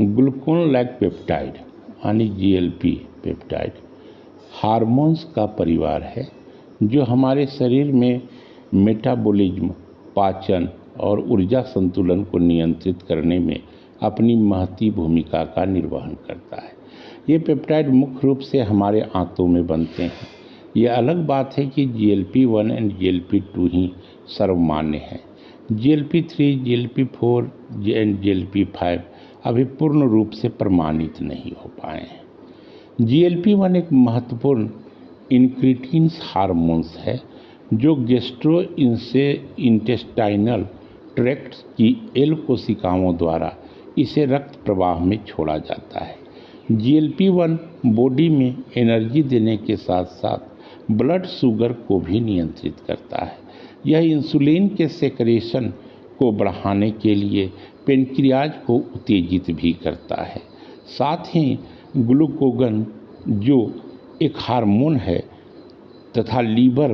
Glucagon like peptide यानी GLP peptide hormones का परिवार है जो हमारे शरीर में मेटाबॉलिज्म, पाचन और ऊर्जा संतुलन को नियंत्रित करने में अपनी महती भूमिका का निर्वहन करता है। ये पेप्टाइड मुख्य रूप से हमारे आंतों में बनते हैं। यह अलग बात है कि GLP-1 और GLP-2 ही सर्वमान्य है। GLP-3, GLP-4 और GLP-5 अभी पूर्ण रूप से प्रमाणित नहीं हो पाए हैं। GLP-1 एक महत्वपूर्ण इंक्रीटिन हार्मोन्स है जो गैस्ट्रो इंटेस्टाइनल ट्रैक्ट की एल कोशिकाओं द्वारा इसे रक्त प्रवाह में छोड़ा जाता है। GLP-1 बॉडी में एनर्जी देने के साथ साथ ब्लड शुगर को भी नियंत्रित करता है। यह इंसुलिन के सेक्रेशन को बढ़ाने के लिए पेनक्रियाज को उत्तेजित भी करता है। साथ ही ग्लूकागोन जो एक हार्मोन है तथा लीवर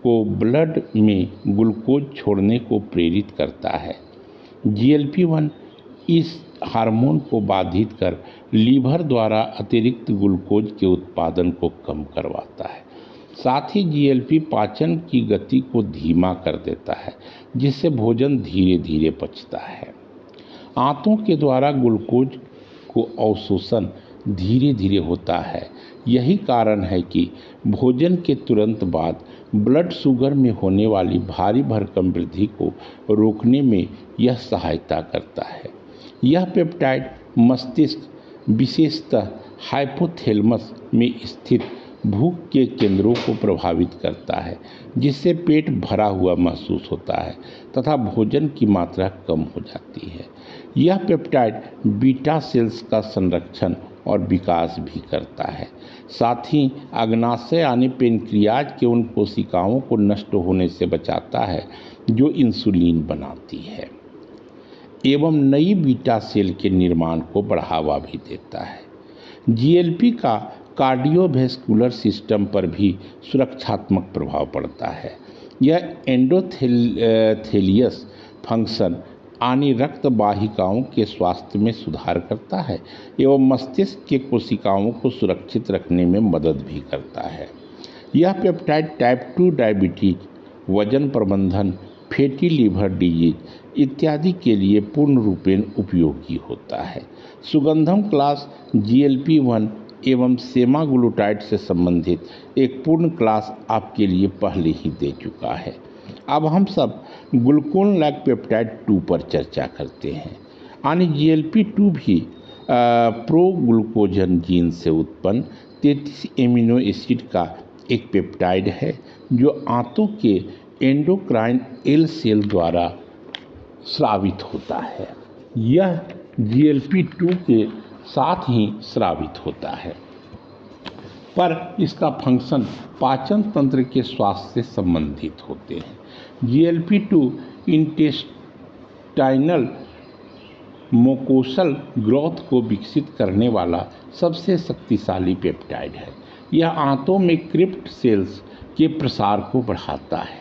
को ब्लड में ग्लूकोज छोड़ने को प्रेरित करता है। GLP-1 इस हार्मोन को बाधित कर लीवर द्वारा अतिरिक्त ग्लूकोज के उत्पादन को कम करवाता है। साथ ही GLP पाचन की गति को धीमा कर देता है जिससे भोजन धीरे धीरे पचता है। आंतों के द्वारा ग्लूकोज को अवशोषण धीरे धीरे होता है। यही कारण है कि भोजन के तुरंत बाद ब्लड शुगर में होने वाली भारी भरकम वृद्धि को रोकने में यह सहायता करता है। यह पेप्टाइड मस्तिष्क, विशेषतः हाइपोथैलेमस में स्थित भूख के केंद्रों को प्रभावित करता है जिससे पेट भरा हुआ महसूस होता है तथा भोजन की मात्रा कम हो जाती है। यह पेप्टाइड बीटा सेल्स का संरक्षण और विकास भी करता है। साथ ही अग्नाशय यानी पेनक्रियाज के उन कोशिकाओं को नष्ट होने से बचाता है जो इंसुलिन बनाती है एवं नई बीटा सेल के निर्माण को बढ़ावा भी देता है। GLP का कार्डियोवैस्कुलर सिस्टम पर भी सुरक्षात्मक प्रभाव पड़ता है। यह एंडोथेलियस फंक्शन यानी रक्त वाहिकाओं के स्वास्थ्य में सुधार करता है एवं मस्तिष्क के कोशिकाओं को सुरक्षित रखने में मदद भी करता है। यह पेप्टाइड टाइप 2 डायबिटीज, वजन प्रबंधन, फैटी लीवर डिजीज इत्यादि के लिए पूर्ण रूपेण उपयोगी होता है। सुगंधम क्लास GLP-1 एवं सेमाग्लूटाइड से संबंधित एक पूर्ण क्लास आपके लिए पहले ही दे चुका है। अब हम सब ग्लूकागोन लाइक पेप्टाइड 2 पर चर्चा करते हैं। यानी GLP-2 भी प्रोग्लूकोजन जीन से उत्पन्न 33 एमिनो एसिड का एक पेप्टाइड है जो आंतों के एंडोक्राइन एल सेल द्वारा स्रावित होता है। यह GLP-2 के साथ ही स्रावित होता है पर इसका फंक्शन पाचन तंत्र के स्वास्थ्य से संबंधित होते हैं। GLP-2 इंटेस्टाइनल मोकोसल ग्रोथ को विकसित करने वाला सबसे शक्तिशाली पेप्टाइड है। यह आंतों में क्रिप्ट सेल्स के प्रसार को बढ़ाता है।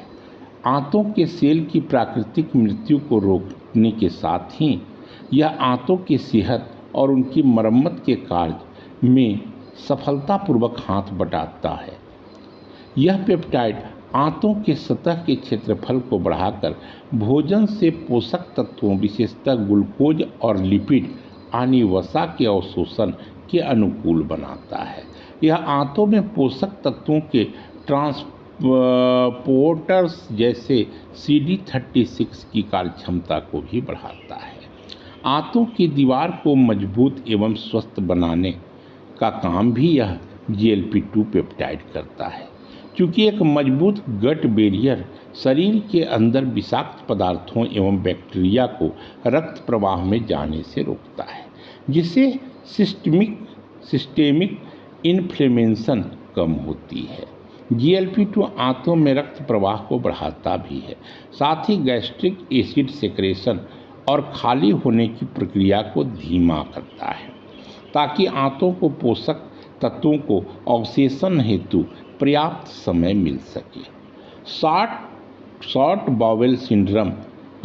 आंतों के सेल की प्राकृतिक मृत्यु को रोकने के साथ ही यह आंतों की सेहत और उनकी मरम्मत के कार्य में सफलतापूर्वक हाथ बटाता है। यह पेप्टाइड आंतों के सतह के क्षेत्रफल को बढ़ाकर भोजन से पोषक तत्वों विशेषतः ग्लूकोज और लिपिड यानी वसा के अवशोषण के अनुकूल बनाता है। यह आंतों में पोषक तत्वों के ट्रांसपोर्टर्स जैसे CD36 की कार्यक्षमता को भी बढ़ाता है। आंतों की दीवार को मजबूत एवं स्वस्थ बनाने का काम भी यह GLP-2 पेप्टाइड करता है। क्योंकि एक मजबूत गट बैरियर शरीर के अंदर विषाक्त पदार्थों एवं बैक्टीरिया को रक्त प्रवाह में जाने से रोकता है जिससे सिस्टेमिक इन्फ्लेमेशन कम होती है। GLP-2 आंतों में रक्त प्रवाह को बढ़ाता भी है। साथ ही गैस्ट्रिक एसिड सेक्रेशन और खाली होने की प्रक्रिया को धीमा करता है ताकि आंतों को पोषक तत्वों को अवशोषण हेतु पर्याप्त समय मिल सके। शॉर्ट बाउल सिंड्रोम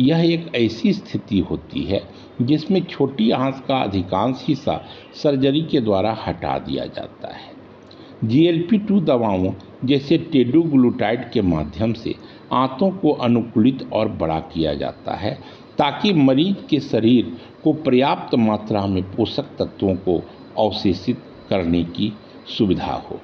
यह एक ऐसी स्थिति होती है जिसमें छोटी आंत का अधिकांश हिस्सा सर्जरी के द्वारा हटा दिया जाता है। GLP-2 दवाओं जैसे टेडुग्लूटाइड के माध्यम से आंतों को अनुकूलित और बड़ा किया जाता है ताकि मरीज के शरीर को पर्याप्त मात्रा में पोषक तत्वों को अवशोषित करने की सुविधा हो।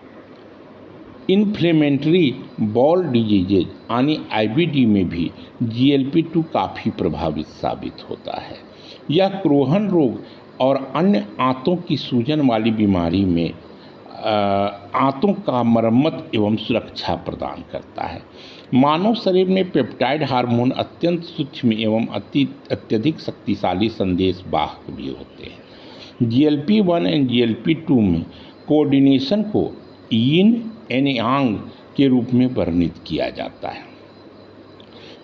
इन्फ्लेमेटरी बॉल डिजीजेज यानी IBD में भी GLP-2 काफ़ी प्रभावित साबित होता है। यह क्रोहन रोग और अन्य आंतों की सूजन वाली बीमारी में आंतों का मरम्मत एवं सुरक्षा प्रदान करता है। मानव शरीर में पेप्टाइड हार्मोन अत्यंत सूक्ष्म एवं अत्यधिक शक्तिशाली संदेश वाहक भी होते हैं। GLP-1 और GLP-2 में कोऑर्डिनेशन को यिन एंड यांग के रूप में वर्णित किया जाता है।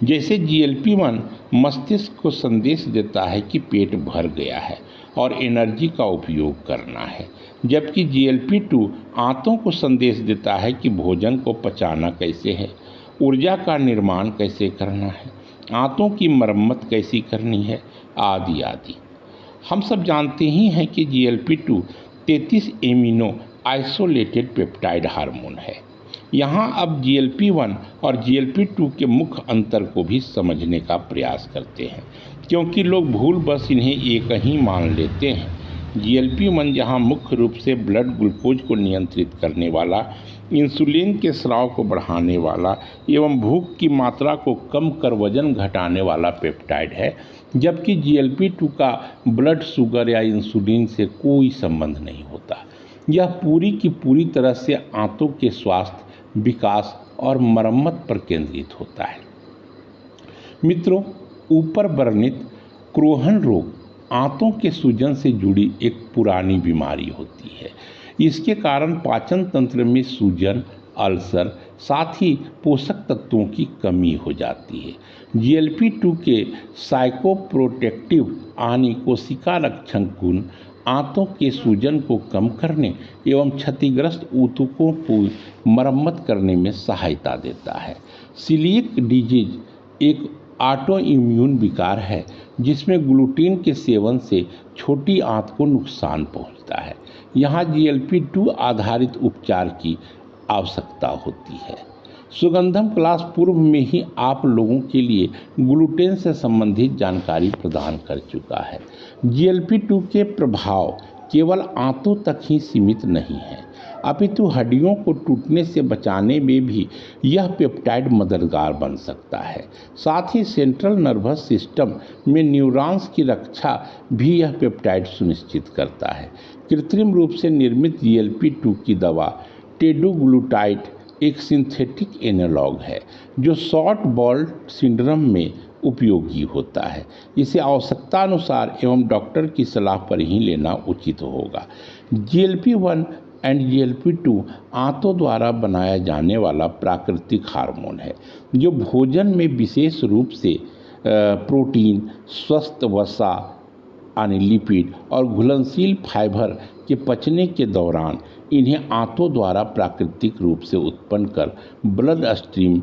जैसे GLP-1 मस्तिष्क को संदेश देता है कि पेट भर गया है और एनर्जी का उपयोग करना है, जबकि GLP-2 आंतों को संदेश देता है कि भोजन को पचाना कैसे है, ऊर्जा का निर्माण कैसे करना है, आंतों की मरम्मत कैसी करनी है, आदि आदि। हम सब जानते ही हैं कि GLP-2 33 amino isolated peptide hormone है। यहाँ अब GLP-1 और GLP-2 के मुख्य अंतर को भी समझने का प्रयास करते हैं, क्योंकि लोग भूलवश इन्हें एक ही मान लेते हैं। GLP-1 जहाँ मुख्य रूप से ब्लड ग्लूकोज को नियंत्रित करने वाला, इंसुलिन के स्राव को बढ़ाने वाला एवं भूख की मात्रा को कम कर वजन घटाने वाला पेप्टाइड है, जबकि GLP-2 का ब्लड शुगर या इंसुलिन से कोई संबंध नहीं होता। यह पूरी की पूरी तरह से आंतों के स्वास्थ्य, विकास और मरम्मत पर केंद्रित होता है। मित्रों, ऊपर वर्णित क्रोहन रोग आंतों के सूजन से जुड़ी एक पुरानी बीमारी होती है। इसके कारण पाचन तंत्र में सूजन, अल्सर, साथ ही पोषक तत्वों की कमी हो जाती है। GLP-2 के साइकोप्रोटेक्टिव यानी कोशिका रक्षक गुण आंतों के सूजन को कम करने एवं क्षतिग्रस्त ऊतकों को मरम्मत करने में सहायता देता है। सीलिएक डिजीज एक ऑटो इम्यून विकार है जिसमें ग्लूटीन के सेवन से छोटी आंत को नुकसान पहुंचता है। यहाँ GLP-2 आधारित उपचार की आवश्यकता होती है। सुगंधम क्लास पूर्व में ही आप लोगों के लिए ग्लूटेन से संबंधित जानकारी प्रदान कर चुका है। GLP-2 के प्रभाव केवल आंतों तक ही सीमित नहीं है, अपितु हड्डियों को टूटने से बचाने में भी यह पेप्टाइड मददगार बन सकता है। साथ ही सेंट्रल नर्वस सिस्टम में न्यूरॉन्स की रक्षा भी यह पेप्टाइड सुनिश्चित करता है। कृत्रिम रूप से निर्मित GLP-2 की दवा टेडुग्लूटाइड एक सिंथेटिक एनालॉग है जो शॉर्ट बॉल सिंड्रोम में उपयोगी होता है। इसे आवश्यकता अनुसार एवं डॉक्टर की सलाह पर ही लेना उचित होगा। GLP-1 और GLP-2 आंतों द्वारा बनाया जाने वाला प्राकृतिक हार्मोन है जो भोजन में विशेष रूप से प्रोटीन, स्वस्थ वसा यानी लिपिड और घुलनशील फाइबर के पचने के दौरान इन्हें आंतों द्वारा प्राकृतिक रूप से उत्पन्न कर ब्लड स्ट्रीम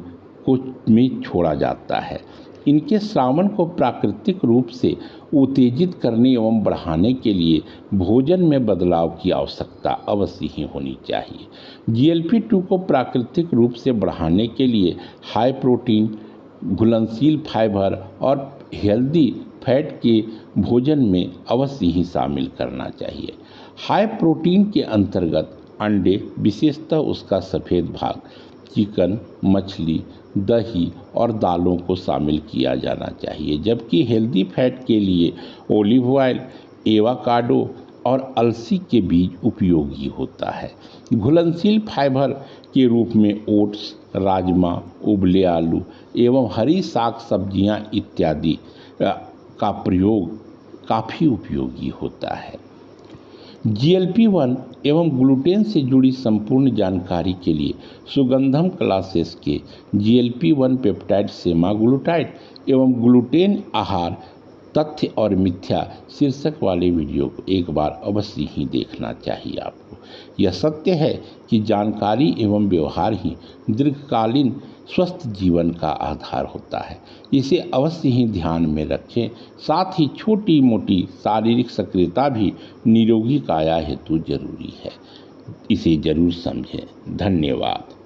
को में छोड़ा जाता है। इनके स्रावन को प्राकृतिक रूप से उत्तेजित करने एवं बढ़ाने के लिए भोजन में बदलाव की आवश्यकता अवश्य ही होनी चाहिए। GLP-2 को प्राकृतिक रूप से बढ़ाने के लिए हाई प्रोटीन, घुलनशील फाइबर और हेल्दी फैट के भोजन में अवश्य ही शामिल करना चाहिए। हाई प्रोटीन के अंतर्गत अंडे, विशेषतः उसका सफ़ेद भाग, चिकन, मछली, दही और दालों को शामिल किया जाना चाहिए, जबकि हेल्दी फैट के लिए ओलिव ऑयल, एवोकाडो और अलसी के बीज उपयोगी होता है। घुलनशील फाइबर के रूप में ओट्स, राजमा, उबले आलू एवं हरी साग सब्जियां इत्यादि का प्रयोग काफ़ी उपयोगी होता है। GLP-1 एवं ग्लूटेन से जुड़ी संपूर्ण जानकारी के लिए सुगंधम क्लासेस के GLP-1 पेप्टाइड सेमाग्लूटाइड एवं ग्लूटेन आहार तथ्य और मिथ्या शीर्षक वाले वीडियो को एक बार अवश्य ही देखना चाहिए आपको। यह सत्य है कि जानकारी एवं व्यवहार ही दीर्घकालीन स्वस्थ जीवन का आधार होता है। इसे अवश्य ही ध्यान में रखें। साथ ही छोटी मोटी शारीरिक सक्रियता भी निरोगी काया हेतु जरूरी है। इसे जरूर समझें। धन्यवाद।